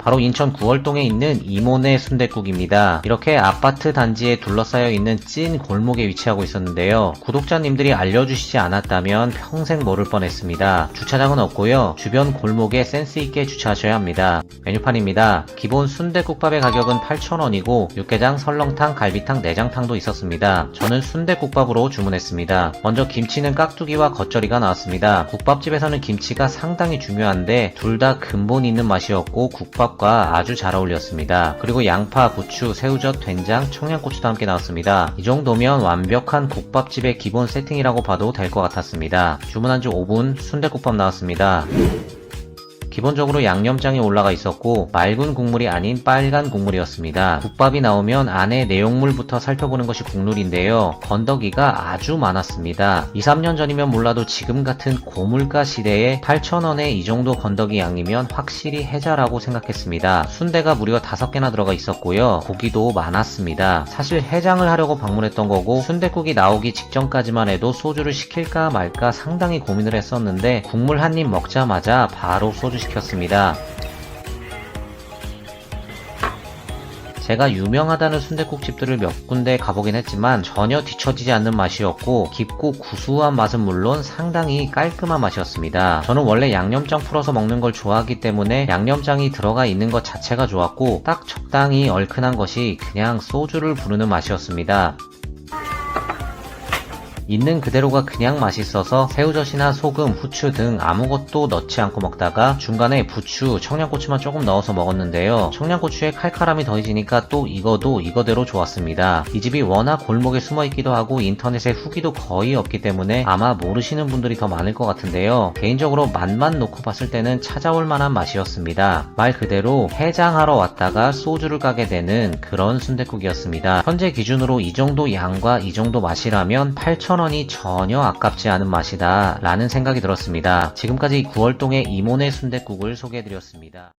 바로 인천 구월동에 있는 이모네 순댓국입니다. 이렇게 아파트 단지에 둘러싸여 있는 찐 골목에 위치하고 있었는데요. 구독자님들이 알려주시지 않았다면 평생 모를 뻔했습니다. 주차장은 없고요. 주변 골목에 센스있게 주차하셔야 합니다. 메뉴판입니다. 기본 순댓국밥의 가격은 8,000원이고 육개장, 설렁탕, 갈비탕, 내장탕도 있었습니다. 저는 순댓국밥으로 주문했습니다. 먼저 김치는 깍두기와 겉절이가 나왔습니다. 국밥집에서는 김치가 상당히 중요한데 둘 다 근본 있는 맛이었고 국밥과 아주 잘 어울렸습니다. 그리고 양파, 부추, 새우젓, 된장, 청양고추도 함께 나왔습니다. 이 정도면 완벽한 국밥집의 기본 세팅이라고 봐도 될 것 같았습니다. 주문한 지 5분 순댓국밥 나왔습니다. 기본적으로 양념장이 올라가 있었고 맑은 국물이 아닌 빨간 국물이었습니다. 국밥이 나오면 안에 내용물부터 살펴보는 것이 국룰인데요. 건더기가 아주 많았습니다. 2, 3년 전이면 몰라도 지금 같은 고물가 시대에 8,000원에 이 정도 건더기 양이면 확실히 해자라고 생각했습니다. 순대가 무려 5개나 들어가 있었고요. 고기도 많았습니다. 사실 해장을 하려고 방문했던 거고 순댓국이 나오기 직전까지만 해도 소주를 시킬까 말까 상당히 고민을 했었는데 국물 한 입 먹자마자 바로 소주 시켰습니다. 제가 유명하다는 순댓국집들을 몇 군데 가보긴 했지만 전혀 뒤처지지 않는 맛이었고 깊고 구수한 맛은 물론 상당히 깔끔한 맛이었습니다. 저는 원래 양념장 풀어서 먹는 걸 좋아하기 때문에 양념장이 들어가 있는 것 자체가 좋았고 딱 적당히 얼큰한 것이 그냥 소주를 부르는 맛이었습니다. 있는 그대로가 그냥 맛있어서 새우젓이나 소금, 후추 등 아무것도 넣지 않고 먹다가 중간에 부추, 청양고추만 조금 넣어서 먹었는데요. 청양고추에 칼칼함이 더해지니까 또 이거도 이거대로 좋았습니다. 이 집이 워낙 골목에 숨어있기도 하고 인터넷에 후기도 거의 없기 때문에 아마 모르시는 분들이 더 많을 것 같은데요. 개인적으로 맛만 놓고 봤을 때는 찾아올 만한 맛이었습니다. 말 그대로 해장하러 왔다가 소주를 까게 되는 그런 순댓국이었습니다. 현재 기준으로 이 정도 양과 이 정도 맛이라면 8,000원이 전혀 아깝지 않은 맛이다 라는 생각이 들었습니다. 지금까지 구월동의 이모네 순댓국을 소개해드렸습니다.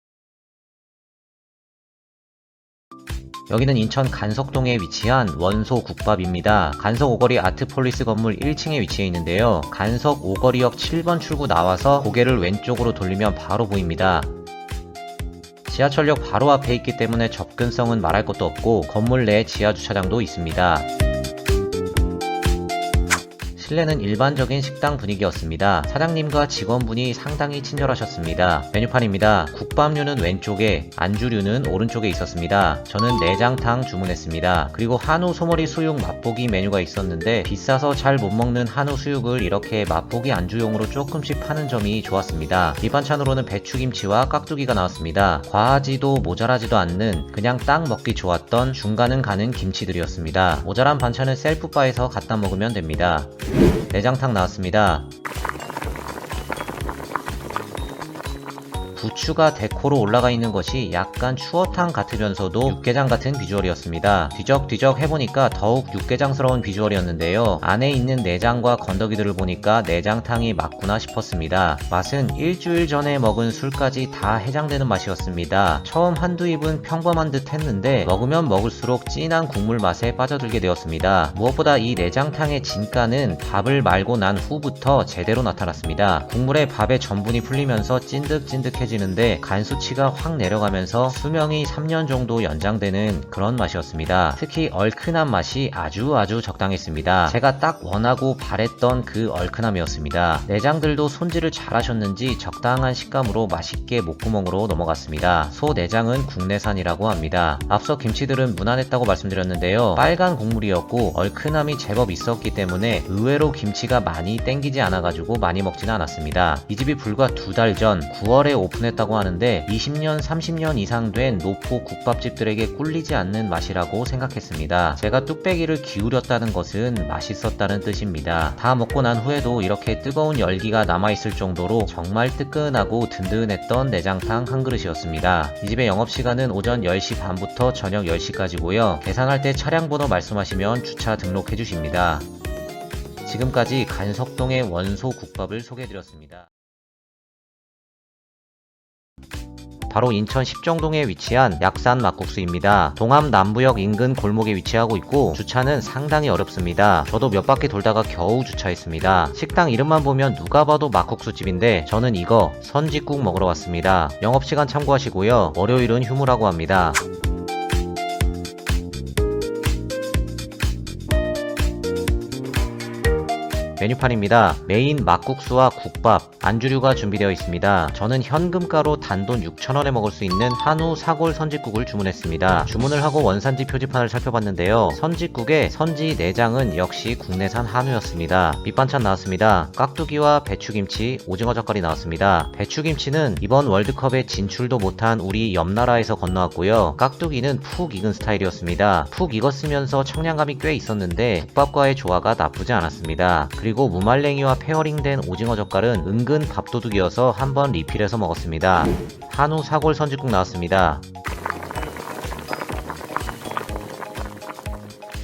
여기는 인천 간석동에 위치한 원소 국밥입니다. 간석 오거리 아트폴리스 건물 1층에 위치해 있는데요. 간석 오거리역 7번 출구 나와서 고개를 왼쪽으로 돌리면 바로 보입니다. 지하철역 바로 앞에 있기 때문에 접근성은 말할 것도 없고 건물 내에 지하주차장도 있습니다. 실내는 일반적인 식당 분위기였습니다. 사장님과 직원분이 상당히 친절하셨습니다. 메뉴판입니다. 국밥류는 왼쪽에, 안주류는 오른쪽에 있었습니다. 저는 내장탕 주문했습니다. 그리고 한우 소머리 수육 맛보기 메뉴가 있었는데 비싸서 잘 못 먹는 한우 수육을 이렇게 맛보기 안주용으로 조금씩 파는 점이 좋았습니다. 밑반찬으로는 배추김치와 깍두기가 나왔습니다. 과하지도 모자라지도 않는 그냥 딱 먹기 좋았던 중간은 가는 김치들이었습니다. 모자란 반찬은 셀프바에서 갖다 먹으면 됩니다. 내장탕 나왔습니다. 부추가 데코로 올라가 있는 것이 약간 추어탕 같으면서도 육개장 같은 비주얼이었습니다. 뒤적뒤적 해보니까 더욱 육개장스러운 비주얼이었는데요. 안에 있는 내장과 건더기들을 보니까 내장탕이 맞구나 싶었습니다. 맛은 일주일 전에 먹은 술까지 다 해장되는 맛이었습니다. 처음 한두 입은 평범한 듯 했는데 먹으면 먹을수록 진한 국물 맛에 빠져들게 되었습니다. 무엇보다 이 내장탕의 진가는 밥을 말고 난 후부터 제대로 나타났습니다. 국물에 밥의 전분이 풀리면서 찐득찐득해지는데 간 수치가 확 내려가면서 수명이 3년 정도 연장되는 그런 맛이었습니다. 특히 얼큰한 맛이 아주 적당했습니다. 제가 딱 원하고 바랬던 그 얼큰함이었습니다. 내장들도 손질을 잘 하셨는지 적당한 식감으로 맛있게 목구멍으로 넘어갔습니다. 소 내장은 국내산이라고 합니다. 앞서 김치들은 무난했다고 말씀드렸는데요. 빨간 국물이었고 얼큰함이 제법 있었기 때문에 의외로 김치가 많이 땡기지 않아가지고 많이 먹지는 않았습니다. 이 집이 불과 2달 전 9월에 오픈했다고 하는데 20년 30년 이상 된 노포 국밥집들에게 꿀리지 않는 맛이라고 생각했습니다. 제가 뚝배기를 기울였다는 것은 맛있었다는 뜻입니다. 다 먹고 난 후에도 이렇게 뜨거운 열기가 남아있을 정도로 정말 뜨끈하고 든든했던 내장탕 한 그릇이었습니다. 이 집의 영업시간은 오전 10시 반부터 저녁 10시까지고요. 계산할 때 차량번호 말씀하시면 주차 등록해 주십니다. 지금까지 간석동의 원소 국밥을 소개해드렸습니다. 바로 인천 십정동에 위치한 약산 막국수입니다. 동암 남부역 인근 골목에 위치하고 있고 주차는 상당히 어렵습니다. 저도 몇 바퀴 돌다가 겨우 주차했습니다. 식당 이름만 보면 누가 봐도 막국수집인데 저는 이거 선지국 먹으러 왔습니다. 영업시간 참고하시고요. 월요일은 휴무라고 합니다. 메뉴판입니다. 메인 막국수와 국밥, 안주류가 준비되어 있습니다. 저는 현금가로 단돈 6,000원에 먹을 수 있는 한우 사골 선지국을 주문했습니다. 주문을 하고 원산지 표지판을 살펴봤는데요. 선지국의 선지 내장은 역시 국내산 한우였습니다. 밑반찬 나왔습니다. 깍두기와 배추김치, 오징어 젓갈이 나왔습니다. 배추김치는 이번 월드컵에 진출도 못한 우리 옆나라에서 건너왔고요. 깍두기는 푹 익은 스타일이었습니다. 푹 익었으면서 청량감이 꽤 있었는데 국밥과의 조화가 나쁘지 않았습니다. 그리고 무말랭이와 페어링된 오징어 젓갈은 은근 밥도둑이어서 한번 리필해서 먹었습니다. 한우 사골 선지국 나왔습니다.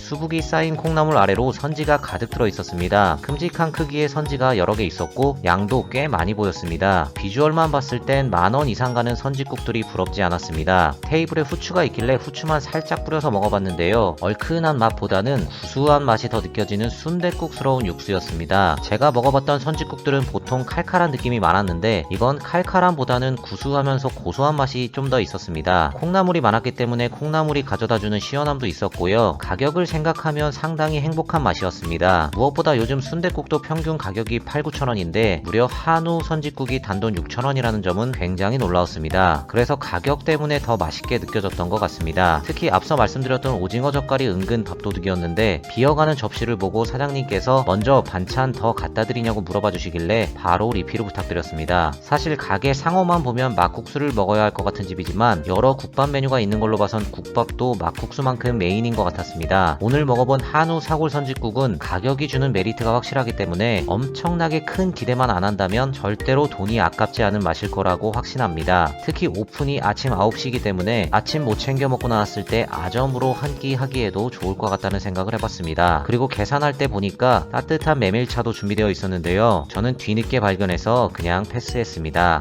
수북이 쌓인 콩나물 아래로 선지가 가득 들어 있었습니다. 큼직한 크기의 선지가 여러 개 있었고 양도 꽤 많이 보였습니다. 비주얼만 봤을 땐 만원 이상 가는 선지국들이 부럽지 않았습니다. 테이블에 후추가 있길래 후추만 살짝 뿌려서 먹어봤는데요. 얼큰한 맛보다는 구수한 맛이 더 느껴지는 순댓국스러운 육수였습니다. 제가 먹어봤던 선지국들은 보통 칼칼한 느낌이 많았는데 이건 칼칼함보다는 구수하면서 고소한 맛이 좀 더 있었습니다. 콩나물이 많았기 때문에 콩나물이 가져다주는 시원함도 있었고요. 가격을 생각하면 상당히 행복한 맛이었습니다. 무엇보다 요즘 순댓국도 평균 가격이 8,000~9,000원인데 무려 한우 선지국이 단돈 6,000원이라는 점은 굉장히 놀라웠습니다. 그래서 가격 때문에 더 맛있게 느껴졌던 것 같습니다. 특히 앞서 말씀드렸던 오징어 젓갈이 은근 밥도둑이었는데 비어가는 접시를 보고 사장님께서 먼저 반찬 더 갖다 드리냐고 물어봐 주시길래 바로 리필을 부탁드렸습니다. 사실 가게 상호만 보면 막국수를 먹어야 할 것 같은 집이지만 여러 국밥 메뉴가 있는 걸로 봐선 국밥도 막국수만큼 메인인 것 같았습니다. 오늘 먹어본 한우 사골 선지국은 가격이 주는 메리트가 확실하기 때문에 엄청나게 큰 기대만 안 한다면 절대로 돈이 아깝지 않은 맛일 거라고 확신합니다. 특히 오픈이 아침 9시이기 때문에 아침 못 챙겨 먹고 나왔을 때 아점으로 한 끼 하기에도 좋을 것 같다는 생각을 해봤습니다. 그리고 계산할 때 보니까 따뜻한 메밀차도 준비되어 있었는데요. 저는 뒤늦게 발견해서 그냥 패스했습니다.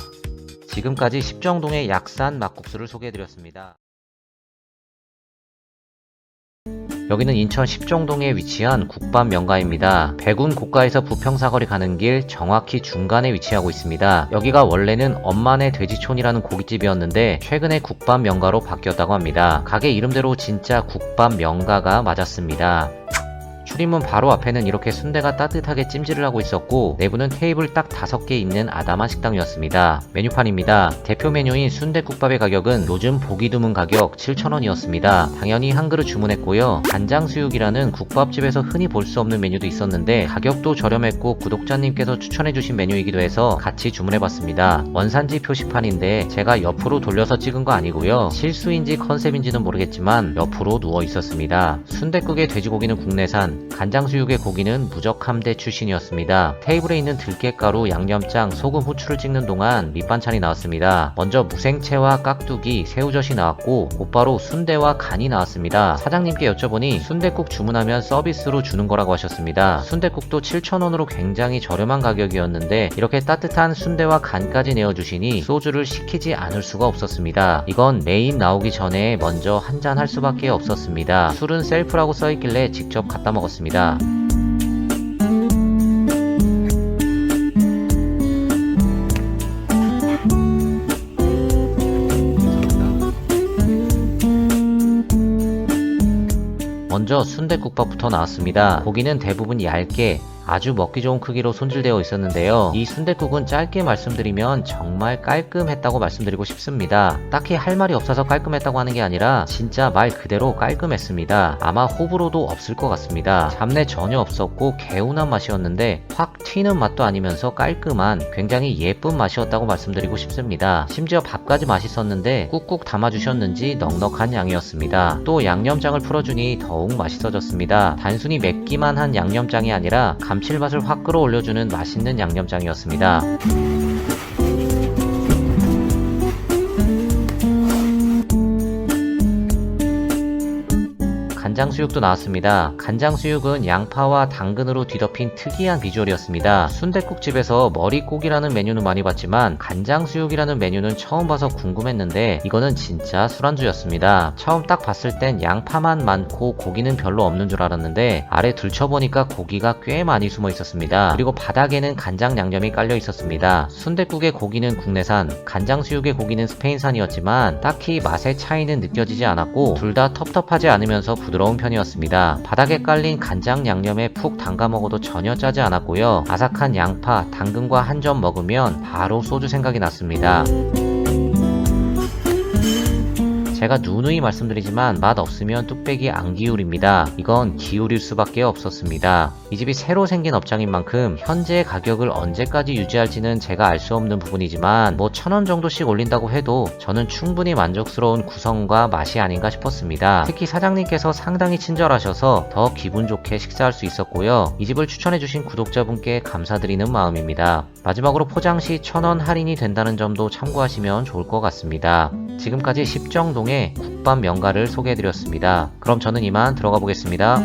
지금까지 십정동의 약산 막국수를 소개해드렸습니다. 여기는 인천 십정동에 위치한 국밥 명가입니다. 백운 고가에서 부평사거리 가는 길 정확히 중간에 위치하고 있습니다. 여기가 원래는 엄마네 돼지촌이라는 고깃집이었는데 최근에 국밥 명가로 바뀌었다고 합니다. 가게 이름대로 진짜 국밥 명가가 맞았습니다. 출입문 바로 앞에는 이렇게 순대가 따뜻하게 찜질을 하고 있었고 내부는 테이블 딱 5개 있는 아담한 식당이었습니다. 메뉴판입니다. 대표 메뉴인 순댓국밥의 가격은 요즘 보기 드문 가격 7,000원이었습니다. 당연히 한 그릇 주문했고요. 간장수육이라는 국밥집에서 흔히 볼 수 없는 메뉴도 있었는데 가격도 저렴했고 구독자님께서 추천해주신 메뉴이기도 해서 같이 주문해봤습니다. 원산지 표시판인데 제가 옆으로 돌려서 찍은 거 아니고요. 실수인지 컨셉인지는 모르겠지만 옆으로 누워 있었습니다. 순댓국의 돼지고기는 국내산, 간장수육의 고기는 무적함대 출신이었습니다. 테이블에 있는 들깨가루, 양념장, 소금, 후추를 찍는 동안 밑반찬이 나왔습니다. 먼저 무생채와 깍두기, 새우젓이 나왔고 곧바로 순대와 간이 나왔습니다. 사장님께 여쭤보니 순댓국 주문하면 서비스로 주는 거라고 하셨습니다. 순댓국도 7,000원으로 굉장히 저렴한 가격이었는데 이렇게 따뜻한 순대와 간까지 내어주시니 소주를 시키지 않을 수가 없었습니다. 이건 메인 나오기 전에 먼저 한잔 할 수밖에 없었습니다. 술은 셀프라고 써있길래 직접 갖다 먹었습니다. 먼저 순댓국밥부터 나왔습니다. 고기는 대부분 얇게 아주 먹기 좋은 크기로 손질되어 있었는데요. 이 순댓국은 짧게 말씀드리면 정말 깔끔했다고 말씀드리고 싶습니다. 딱히 할 말이 없어서 깔끔했다고 하는 게 아니라 진짜 말 그대로 깔끔했습니다. 아마 호불호도 없을 것 같습니다. 잡내 전혀 없었고 개운한 맛이었는데 확 튀는 맛도 아니면서 깔끔한 굉장히 예쁜 맛이었다고 말씀드리고 싶습니다. 심지어 밥까지 맛있었는데 꾹꾹 담아주셨는지 넉넉한 양이었습니다. 또 양념장을 풀어주니 더욱 맛있어졌습니다. 단순히 맵기만 한 양념장이 아니라 감칠맛을 확 끌어올려주는 맛있는 양념장이었습니다. 간장수육도 나왔습니다. 간장수육은 양파와 당근으로 뒤덮인 특이한 비주얼이었습니다. 순댓국집에서 머릿고기라는 메뉴는 많이 봤지만 간장수육이라는 메뉴는 처음 봐서 궁금했는데 이거는 진짜 술안주였습니다. 처음 딱 봤을 땐 양파만 많고 고기는 별로 없는 줄 알았는데 아래 들춰보니까 고기가 꽤 많이 숨어 있었습니다. 그리고 바닥에는 간장 양념이 깔려 있었습니다. 순댓국의 고기는 국내산, 간장수육의 고기는 스페인산이었지만 딱히 맛의 차이는 느껴지지 않았고 둘 다 텁텁하지 않으면서 부드러운 편이었습니다. 바닥에 깔린 간장 양념에 푹 담가 먹어도 전혀 짜지 않았고요. 아삭한 양파, 당근과 한 점 먹으면 바로 소주 생각이 났습니다. 제가 누누이 말씀드리지만 맛 없으면 뚝배기 안 기울입니다. 이건 기울일 수밖에 없었습니다. 이 집이 새로 생긴 업장인 만큼 현재 가격을 언제까지 유지할지는 제가 알 수 없는 부분이지만 뭐 1,000원 정도씩 올린다고 해도 저는 충분히 만족스러운 구성과 맛이 아닌가 싶었습니다. 특히 사장님께서 상당히 친절하셔서 더 기분 좋게 식사할 수 있었고요. 이 집을 추천해주신 구독자분께 감사드리는 마음입니다. 마지막으로 포장 시 1,000원 할인이 된다는 점도 참고하시면 좋을 것 같습니다. 지금까지 십정동의 국밥 명가를 소개해드렸습니다. 그럼 저는 이만 들어가 보겠습니다.